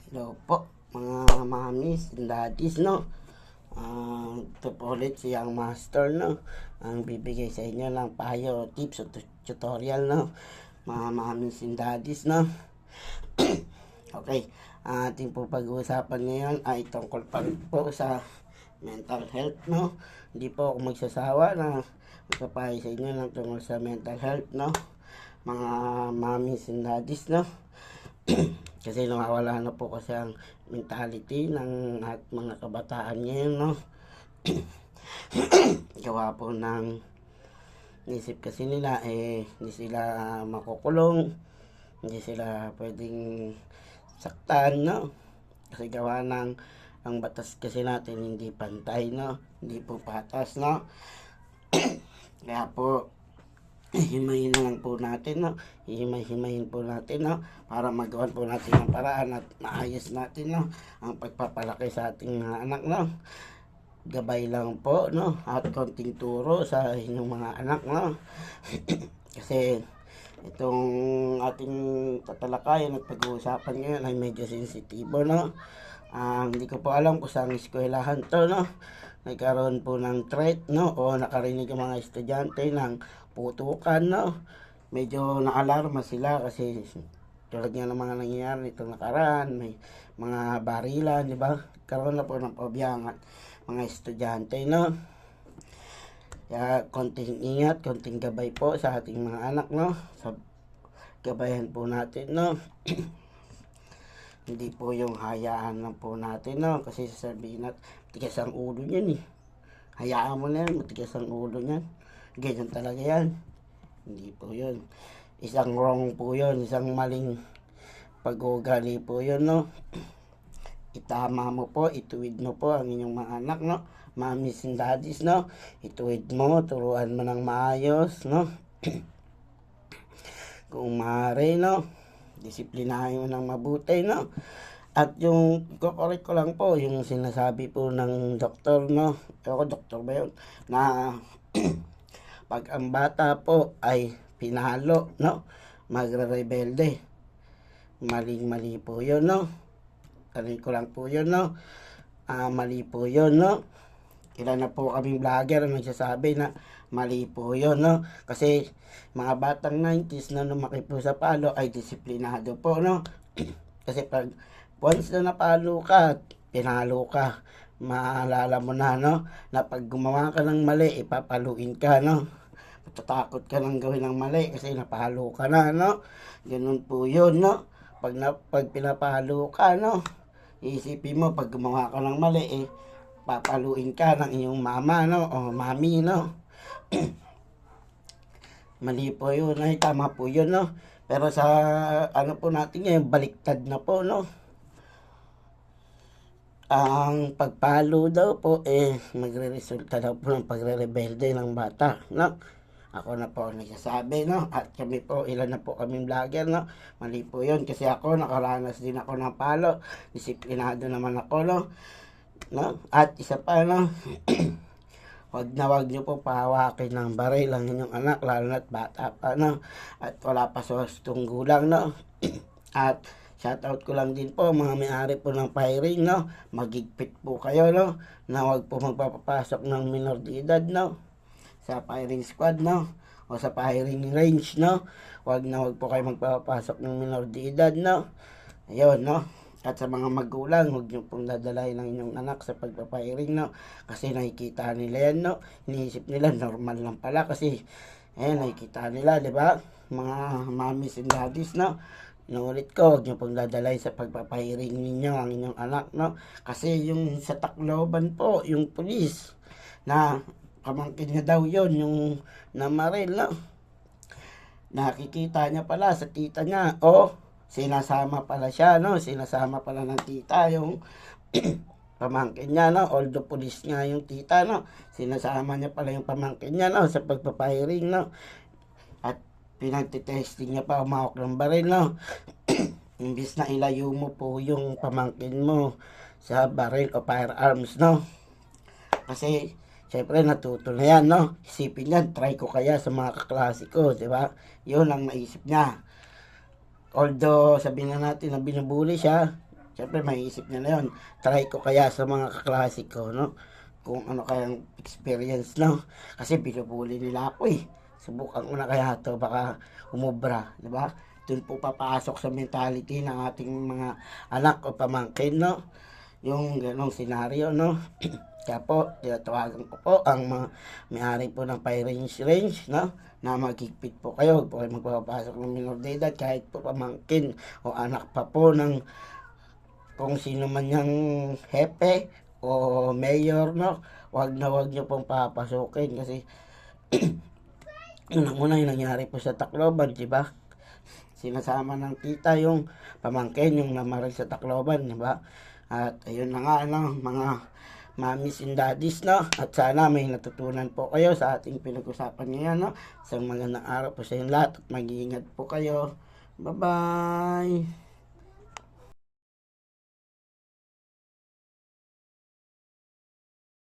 Hello po, mga mamis and daddies, no? Ito po ulit si Young Master, no? Ang bibigay sa inyo ng payo, tips, o tutorial, no? Mga mamis and daddies, no? Okay, ating po pag-uusapan ngayon ay tungkol pa rin po sa mental health, no? Hindi po ako magsasawa na magpapayo sa inyo ng tungkol sa mental health, no? Mga mamis and daddies, no? Kasi nawawala na po kasi ang mentality ng mga kabataan ngayon, no? Gawa po ng isip kasi nila, hindi sila makukulong, hindi sila pwedeng saktan, no? Kasi gawa ng ang batas kasi natin hindi pantay, no? Hindi po patas, no? Kaya po, himayin na lang po natin, no? Himay-himayin po natin, no? Para magawan po natin ang paraan at maayos natin, no? Ang pagpapalaki sa ating mga anak, no? Gabay lang po, no? At konting turo sa inyong mga anak, no? Kasi itong ating tatalakayan at pag-uusapan ngayon ay medyo sensitibo, no? Hindi ko po alam kung saan eskwelahan to, no? Nagkaroon po ng threat, no? O nakarinig ang mga estudyante ng putukan, no? Medyo naalarma sila kasi tulad nga ng mga nangyayari itong nakaraan, may mga barilan, di ba? Karoon na po ng pabiyangan mga estudyante, no? Kaya konting ingat, konting gabay po sa ating mga anak, no? Gabayan po natin, no? Hindi po yung hayaan lang po natin, no? Kasi sasabihin natin, matigas ang ulo niyan, eh. Hayaan mo na yan, matigas ang ulo niyan. Ganyan talaga yan. Hindi po yun. Isang wrong po yun, isang maling pag-uugali po yun, no? Itama mo po, ituwid mo po ang inyong mga anak, no? Mamis and daddies, no? Ituwid mo, turuan mo ng maayos, no? Kung maaari, no? Disiplinahin mo ng mabuti, no? At yung kukorek ko lang po, yung sinasabi po ng doktor, no? Ako, doktor ba yun? Na pag ang bata po ay pinalo, no? Magre-rebelde. Maling-mali po yun, no? Tarin ko lang po yun, no? Mali po yun, no? Ilan na po kaming vlogger ang nagsasabi na mali po yun, no? Kasi mga batang 90s na lumaki po sa palo ay disiplinado po, no? Kasi pag once na napalo ka, pinalo ka, maalala mo na, no? Na pag gumawa ka ng mali, ipapaluin ka, no? Matatakot ka lang gawin ng mali kasi napalo ka na, no? Ganun po yun, no? Pag pinapalo ka, no? Iisipin mo, pag gumawa ka ng mali, papaluin ka ng iyong mama, no? O mami, no? Mali po yun, ay tama po yun, no? Pero sa ano po natin ngayon, baliktad na po, no? Ang pagpalo daw po, magre-resulta daw po ng pagre-rebelde ng bata, no? Ako na po nagsasabi, no? At kami po, ilan na po kaming vlogger, no? Mali po yun, kasi ako, nakaranas din ako ng palo. Disiplinado naman ako, no? No? At isa pa, no? Wag nyo po pahawakin ng baril ang inyong anak, lalo na't bata pa, no? At wala pa sa wastong gulang, no? At shoutout ko lang din po mga may-ari po ng firing, no? Magigpit po kayo, no? Na wag po magpapapasok ng minor de edad, no? Sa firing squad, no? O sa firing range, no? Wag po kayo magpapasok ng minor de edad, no? Ayun, no? At sa mga magulang, huwag nyo pong dadalhin ng inyong anak sa pagpapiring, no? Kasi nakikita nila yan, no? Iniisip nila, normal lang pala kasi, nakikita nila, di ba? Mga mommies and daddies, no? Inuulit ko, huwag nyo pong dadalhin sa pagpapiring ninyo ang inyong anak, no? Kasi yung sa Tacloban po, yung pulis, na pamangkin niya daw yon yung namaril, no? Nakikita niya pala sa tita niya, sinasama pala siya, no? Sinasama pala ng tita yung pamangkin niya, no? Although police nga yung tita, no? Sinasama niya pala yung pamangkin niya, no? Sa pagpapiring, no? At pinagtitesting niya pa umawak ng baril, no? Imbis na ilayo mo po yung pamangkin mo sa baril o firearms, no? Kasi siyempre natuto na yan, no? Isipin niya, try ko kaya sa mga kaklase ko, di ba? Yun ang naisip niya. Although sabihin na natin na binubuli siya, Siyempre, maiisip niya na yun. Try ko kaya sa mga kaklase ko, no? Kung ano kayang experience, no? Kasi binubuli nila ako eh. Subukan ko na kaya to, baka umubra, di ba? Doon po papasok sa mentality ng ating mga anak o pamangkin, no? Yung ganong senaryo, no? Kaya po, tinatawagan ko po ang mga may-ari po ng range, no? Na magigpit po kayo, huwag po kayo magpapasok ng minor de edad, kahit po pamangkin o anak pa po ng kung sino man yung hepe o mayor, no? Wag nyo pong papasukin kasi unang-una yung nangyari po sa Tacloban, di ba? Sinasama ng tita yung pamangkin, yung namaril sa Tacloban, di ba? At ayun na nga, ano, mga mommies and daddies, no? At sana may natutunan po kayo sa ating pinag-usapan ngayon, no? Isang magandang araw po sa inyo lahat at mag-iingat po kayo. Bye-bye!